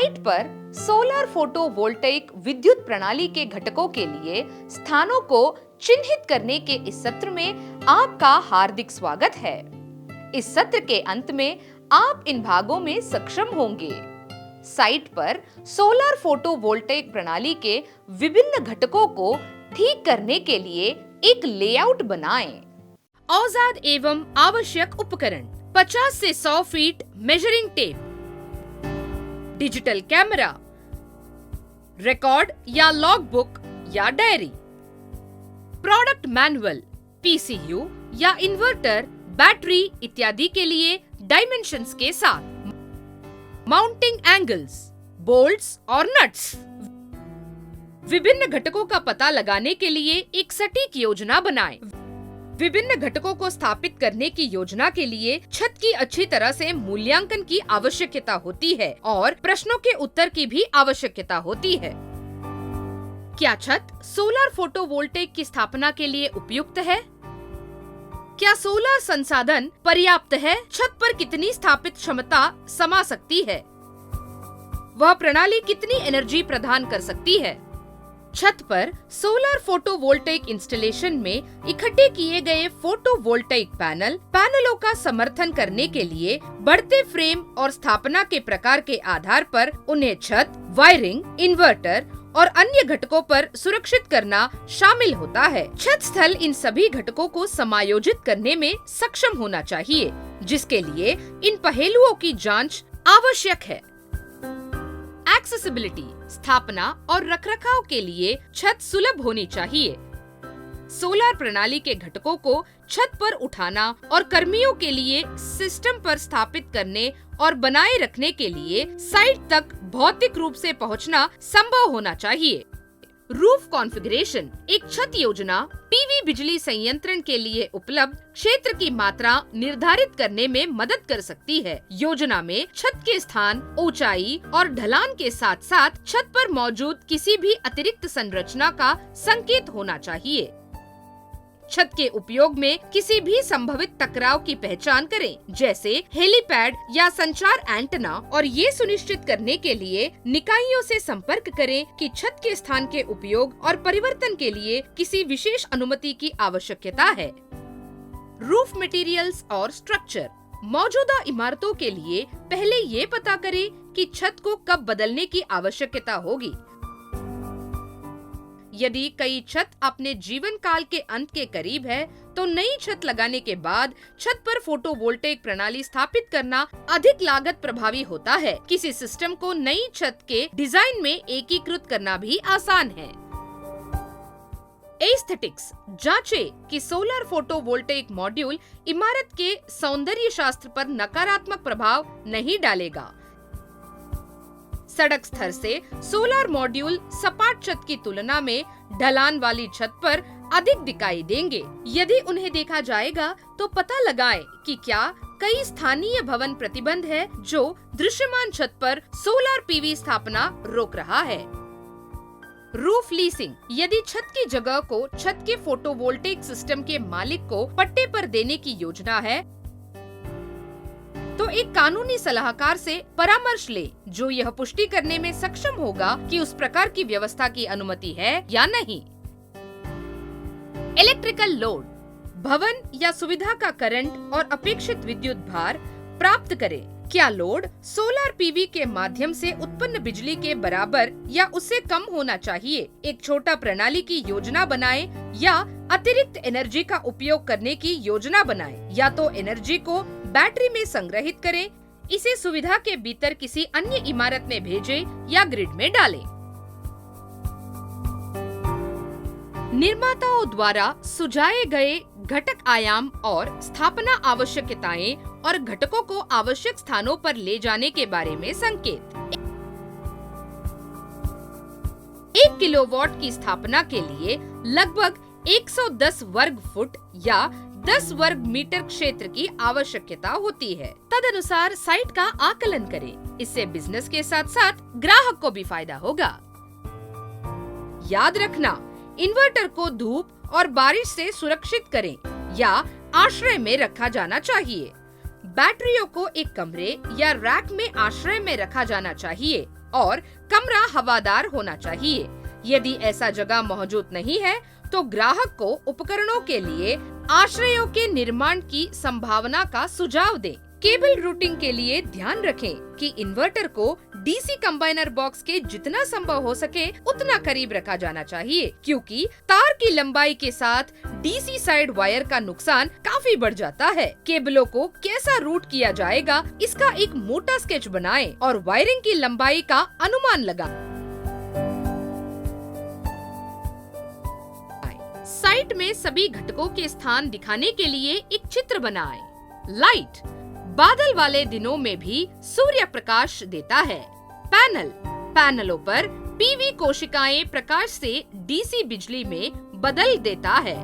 Site पर solar photovoltaic विद्युत प्रणाली के घटकों के लिए स्थानों को चिन्हित करने के इस सत्र में आपका हार्दिक स्वागत है। इस सत्र के अंत में आप इन भागों में सक्षम होंगे। साइट पर सोलर फोटोवोल्टेइक प्रणाली के विभिन्न घटकों को ठीक करने के लिए एक लेआउट बनाएं। औजार एवं आवश्यक उपकरण 50 से 100 feet measuring tape, digital camera, record या लॉग बुक या डायरी, प्रोडक्ट मैनुअल, पीसीयू या इन्वर्टर, बैटरी इत्यादि के लिए डायमेंशंस के साथ, माउंटिंग एंगल्स, बोल्ट्स और नट्स। विभिन्न घटकों का पता लगाने के लिए एक सटीक योजना बनाएं। विभिन्न घटकों को स्थापित करने की योजना के लिए छत की अच्छी तरह से मूल्यांकन की आवश्यकता होती है और प्रश्नों के उत्तर की भी आवश्यकता होती है। क्या छत सोलर फोटोवोल्टेइक की स्थापना के लिए उपयुक्त है? क्या सोलर संसाधन पर्याप्त है? छत पर कितनी स्थापित क्षमता समा सकती है? वह प्रणाली कितनी एनर्जी प्रदान कर सकती है? छत पर सोलर फोटोवोल्टेइक इंस्टॉलेशन में इकट्ठे किए गए फोटोवोल्टेइक पैनलों का समर्थन करने के लिए बढ़ते फ्रेम और स्थापना के प्रकार के आधार पर उन्हें छत, वायरिंग, इन्वर्टर और अन्य घटकों पर सुरक्षित करना शामिल होता है। छत स्थल इन सभी घटकों को समायोजित करने में सक्षम होना चाहिए, जिसके लिए इन पहलुओं की जांच आवश्यक है। एक्सेसिबिलिटी, स्थापना और रखरखाव के लिए छत सुलभ होनी चाहिए। सोलर प्रणाली के घटकों को छत पर उठाना और कर्मियों के लिए सिस्टम पर स्थापित करने और बनाए रखने के लिए साइट तक भौतिक रूप से पहुंचना संभव होना चाहिए। रूफ कॉन्फ़िगरेशन, एक छत योजना पीवी बिजली संयंत्रण के लिए उपलब्ध क्षेत्र की मात्रा निर्धारित करने में मदद कर सकती है। योजना में छत के स्थान, ऊंचाई और ढलान के साथ साथ छत पर मौजूद किसी भी अतिरिक्त संरचना का संकेत होना चाहिए। छत के उपयोग में किसी भी संभवित टकराव की पहचान करें, जैसे हेलीपैड या संचार एंटेना, और ये सुनिश्चित करने के लिए निकायों से संपर्क करें कि छत के स्थान के उपयोग और परिवर्तन के लिए किसी विशेष अनुमति की आवश्यकता है। रूफ मटेरियल्स और स्ट्रक्चर, मौजूदा इमारतों के लिए पहले ये पता करें कि छत को कब बदलने की आवश्यकता होगी। यदि कई छत अपने जीवन काल के अंत के करीब है, तो नई छत लगाने के बाद छत पर फोटोवोल्टेइक प्रणाली स्थापित करना अधिक लागत प्रभावी होता है। किसी सिस्टम को नई छत के डिजाइन में एकीकृत करना भी आसान है। एस्थेटिक्स, जांचें कि सोलर फोटोवोल्टेइक मॉड्यूल इमारत के सौंदर्य शास्त्र पर नकारात्मक प्रभाव नहीं डालेगा। सड़क स्तर से सोलर मॉड्यूल सपाट छत की तुलना में ढलान वाली छत पर अधिक दिखाई देंगे। यदि उन्हें देखा जाएगा तो पता लगाएं कि क्या कई स्थानीय भवन प्रतिबंध है जो दृश्यमान छत पर सोलर पीवी स्थापना रोक रहा है। रूफ लीसिंग, यदि छत की जगह को छत के फोटोवोल्टेइक सिस्टम के मालिक को पट्टे पर देने की योजना है, तो एक कानूनी सलाहकार से परामर्श ले, जो यह पुष्टि करने में सक्षम होगा कि उस प्रकार की व्यवस्था की अनुमति है या नहीं। इलेक्ट्रिकल लोड, भवन या सुविधा का करंट और अपेक्षित विद्युत भार प्राप्त करें। क्या लोड सोलर पीवी के माध्यम से उत्पन्न बिजली के बराबर या उससे कम होना चाहिए? एक छोटा प्रणाली की योजना बनाएं या अतिरिक्त एनर्जी का उपयोग करने की योजना बनाएं। या तो एनर्जी को बैटरी में संग्रहित करें, इसे सुविधा के भीतर किसी अन्य इमारत में भेजें या ग्रिड में डालें। निर्माताओं द्वारा सुझाए गए घटक आयाम और स्थापना आवश्यकताएं और घटकों को आवश्यक स्थानों पर ले जाने के बारे में संकेत। 1 किलोवाट की स्थापना के लिए लगभग 110 वर्ग फुट या 10 वर्ग मीटर क्षेत्र की आवश्यकता होती है। तदनुसार साइट का आकलन करें। इससे बिजनेस के साथ साथ ग्राहक को भी फायदा होगा। याद रखना, इन्वर्टर को धूप और बारिश से सुरक्षित करें या आश्रय में रखा जाना चाहिए। बैटरियों को एक कमरे या रैक में आश्रय में रखा जाना चाहिए। और कमरा हवादार होना चाहिए। यदि ऐसा जगह मौजूद नहीं है तो ग्राहक को उपकरणों के लिए आश्रयों के निर्माण की संभावना का सुझाव दें। केबल रूटिंग के लिए ध्यान रखें कि इन्वर्टर को डीसी कंबाइनर बॉक्स के जितना संभव हो सके उतना करीब रखा जाना चाहिए, क्योंकि तार की लंबाई के साथ डीसी साइड वायर का नुकसान काफी बढ़ जाता है। केबलों को कैसा रूट किया जाएगा इसका एक मोटा स्केच बनाएं और वायरिंग की लंबाई का अनुमान लगाएं। साइट में सभी घटकों के स्थान दिखाने के लिए एक चित्र बनाएं। लाइट बादल वाले दिनों में भी सूर्य प्रकाश देता है। पैनलों पर पीवी कोशिकाएं प्रकाश से डीसी बिजली में बदल देता है।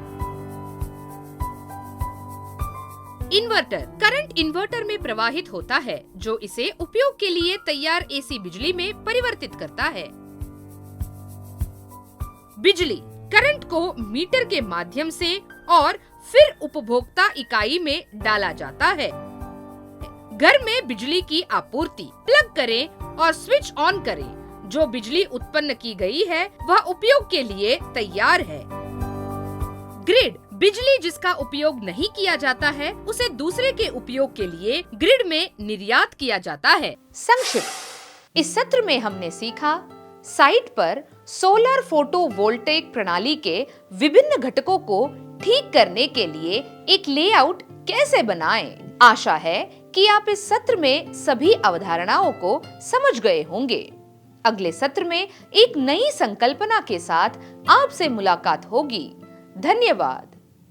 इन्वर्टर करंट इन्वर्टर में प्रवाहित होता है, जो इसे उपयोग के लिए तैयार एसी बिजली में परिवर्तित करता है। बिजली करंट को मीटर के माध्यम से और फिर उपभोक्ता इकाई में डाला जाता है। घर में बिजली की आपूर्ति प्लग करें और स्विच ऑन करें। जो बिजली उत्पन्न की गई है वह उपयोग के लिए तैयार है। ग्रिड बिजली जिसका उपयोग नहीं किया जाता है उसे दूसरे के उपयोग के लिए ग्रिड में निर्यात किया जाता है। संक्षिप्त इस सत्र में हमने सीखा साइट पर सोलर फोटोवोल्टेइक प्रणाली के विभिन्न घटकों को ठीक करने के लिए एक लेआउट कैसे बनाएं। आशा है कि आप इस सत्र में सभी अवधारणाओं को समझ गए होंगे। अगले सत्र में एक नई संकल्पना के साथ आपसे मुलाकात होगी। धन्यवाद।